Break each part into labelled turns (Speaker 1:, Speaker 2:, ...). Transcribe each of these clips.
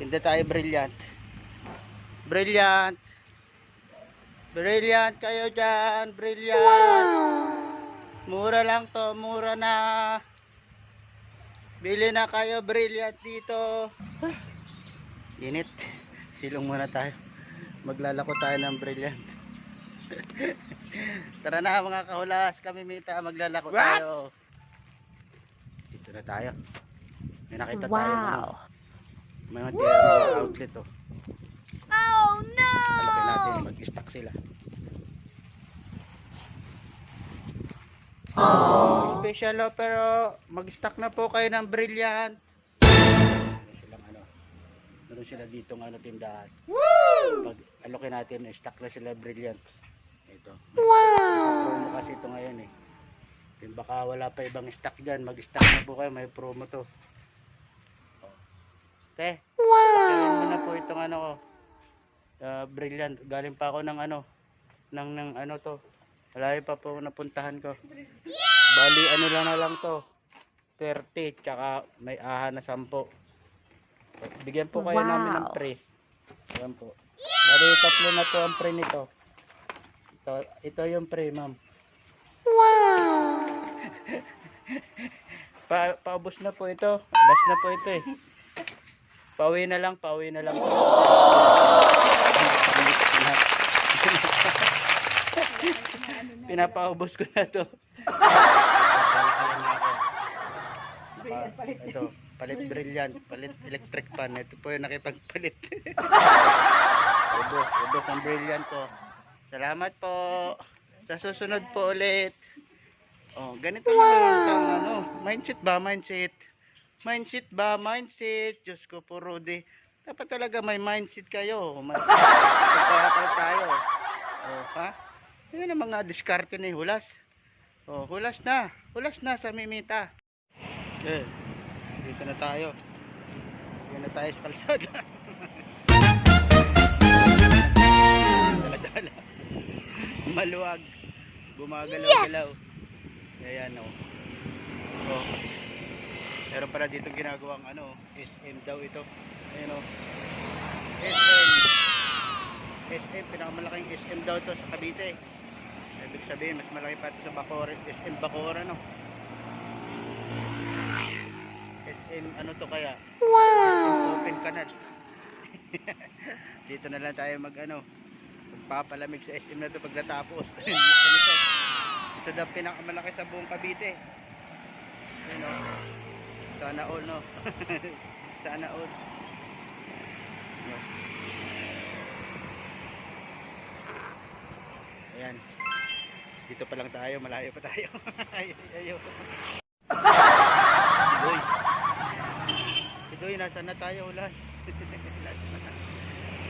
Speaker 1: Hindi tayo brilliant. Brilliant. Brilliant kayo dyan. Brilliant. Mura lang to. Mura na. Bili na kayo brilliant dito. Init. Silong muna tayo. Maglalako tayo ng brilliant. Tara na mga kahulas. Kami Mita. Maglalako tayo. Dito na tayo. May nakita tayo. May mga outlet oh.
Speaker 2: Oh no!
Speaker 1: Alapin natin. Mag-stock sila. Special oh, pero mag-stock na po kayo ng brilliant. Meron sila dito ng tindahan. Pag-alokin natin, stock na sila brilliant. Ito. Promo kasi ito ngayon eh. Baka wala pa ibang stock dyan. Mag-stock na po kayo. May promo to. Okay. Pakain mo na po itong ano ko. Brilliant. Galing pa ako ng ano. ng ano to. Malayo pa po napuntahan ko. Bali ano lang na lang to. 30 tsaka may aha na 10. Bigyan po kayo namin ng pre. Ayan po. Bali tatlo na to ang pre nito. Ito yung pre, ma'am.
Speaker 2: Wow!
Speaker 1: Paubos na po ito. Bas na po ito eh. Pauwi na lang. Pinapaubos ko na to. Ito, palit brilliant, palit electric fan. Ito po yung nakipagpalit. Ubos ang brilliant ko. Salamat po. Sa susunod po ulit. Oh, ganito lang ang ano, mindset Diyos ko po Rudy. Dapat talaga may mindset kayo. Magpapakal tayo. Oh, ha? Yan ang mga diskarte ni hulas. Oh, hulas na sa Mimita. Okay. Dito na tayo. Dito na tayo sa kalsada. Dala-dala. Maluwag. Gumagalaw-galaw. Ayan o. Oh. Meron pala dito ginagawang ano, SM daw ito. Ayan o. SM, pinakamalaking SM daw ito sa Cavite. Ibig sabihin, mas malaki pa ito sa Bacoor, SM Bacoor ano. SM ano to kaya? SM Open Canal. Dito na lang tayo mag ano, magpapalamig sa SM na to pag natapos. Ito daw pinakamalaki sa buong Cavite. Ayun o. Sana all no. Sana all. Ayan. Dito pa lang tayo, malayo pa tayo. Ayaw. Idoy, nasa na tayo ulas?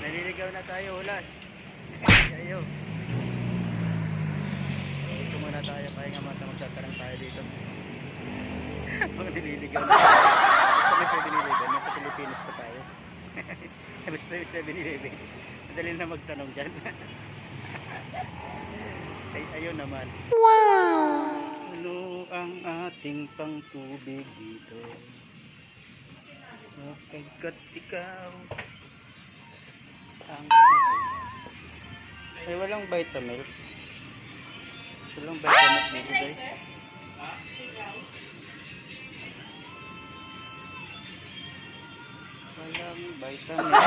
Speaker 1: Naliligaw na tayo ulas. Ayaw. Ito muna tayo, kaya nga magsatarang tayo dito. Mga nililigaw na. Basta may 7-Eleven, nasa Pilipinas pa tayo. Basta may 7-Eleven. Madali na magtanong dyan. Ay, ayun naman.
Speaker 2: Wow!
Speaker 1: Ano ang ating pangtubig dito? Sapagkat ikaw ang ay walang Vitamilk. Walang Vitamilk dito guys. Walang Vitamilk.